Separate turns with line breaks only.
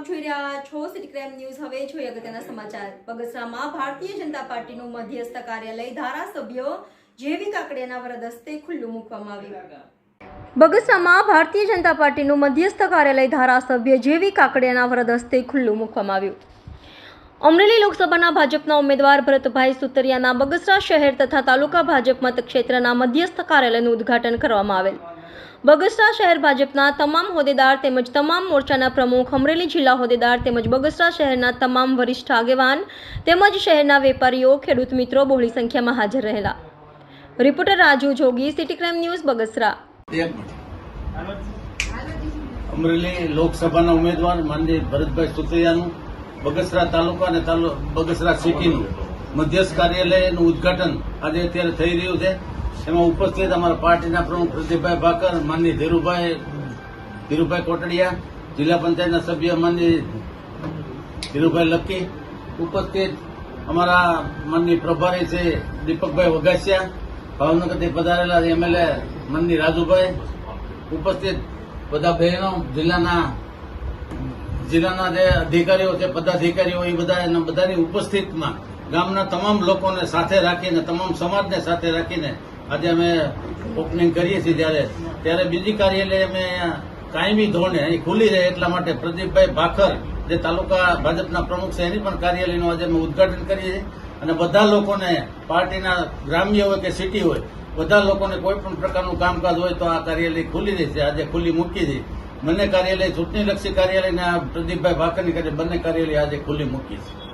આપ જોઈ રહ્યા છો સિટી ક્રાઇમ ન્યૂઝ। હવે જોઈએ અગત્યના સમાચાર। બગસરામાં ભારતીય જનતા પાર્ટીનું મધ્યસ્થ કાર્યાલય ધારાસભ્ય જેવી કાકડિયાના વરદ હસ્તે ખુલ્લું મૂકવામાં આવ્યું। બગસરામાં ભારતીય જનતા પાર્ટીનું મધ્યસ્થ કાર્યાલય ધારાસભ્ય જેવી કાકડિયાના વરદ હસ્તે ખુલ્લું મૂકવામાં આવ્યું। અમરેલી લોકસભાના ભાજપના ઉમેદવાર ભરતભાઈ સુતરિયાના બગસરા શહેર તથા તાલુકા ભાજપ મતક્ષેત્રના મધ્યસ્થ કાર્યાલયનું ઉદ્ઘાટન કરવામાં આવેલ। બગસરા શહેર ભાજપના તમામ હોદ્દેદાર તેમજ તમામ મોરચાના પ્રમુખ, અમરેલી જિલ્લા હોદ્દેદાર તેમજ બગસરા શહેરના તમામ વરિષ્ઠ આગેવાન તેમજ શહેરના વેપારીઓ, ખેડૂત મિત્રો બહોળી સંખ્યામાં હાજર રહેલા। Reporter Raju Jogi, city crime news, Bagasara.
Amreli લોકસભાના ઉમેદવાર માનનીય ભરતભાઈ સુતરિયાનું બગસરા તાલુકા અને બગસરા સિટીનું મધ્યસ્થ કાર્યાલયનું ઉદ્ઘાટન આજે અત્યારે થઈ રહ્યું છે। એમાં ઉપસ્થિત અમારા પાર્ટીના પ્રમુખ પ્રદીપભાઈ ભાકર, માનનીય ધીરુભાઈ કોટડિયા, જિલ્લા પંચાયતના સભ્ય માનનીય ધીરુભાઈ લક્કી, ઉપસ્થિત અમારા માનનીય પ્રભારી છે દીપકભાઈ વઘાસિયા, ભાવનગરથી પધારેલા એમએલએ માનનીય રાજુભાઈ, ઉપસ્થિત બધા બહેનો, જિલ્લાના જે અધિકારીઓ છે, પદાધિકારીઓ, એ બધાની ઉપસ્થિતમાં ગામના તમામ લોકોને સાથે રાખીને, તમામ સમાજને સાથે રાખીને આજે અમે ઓપનિંગ કરીએ છીએ। ત્યારે બીજી કાર્યાલય અમે કાયમી ધોરણે અહીં ખુલ્લી રહે એટલા માટે પ્રદીપભાઈ ભાકર જે તાલુકા ભાજપના પ્રમુખ છે એની પણ કાર્યાલયનું આજે અમે ઉદ્ઘાટન કરીએ છીએ। અને બધા લોકોને, પાર્ટીના ગ્રામ્ય હોય કે સિટી હોય, બધા લોકોને કોઈ પણ પ્રકારનું કામકાજ હોય તો આ કાર્યાલય ખુલ્લી રહેશે। આજે ખુલ્લી મૂકી છે બંને કાર્યાલય, ચૂંટણીલક્ષી કાર્યાલય અને પ્રદીપભાઈ ભાકરની બંને કાર્યાલય આજે ખુલ્લી મૂકી છે।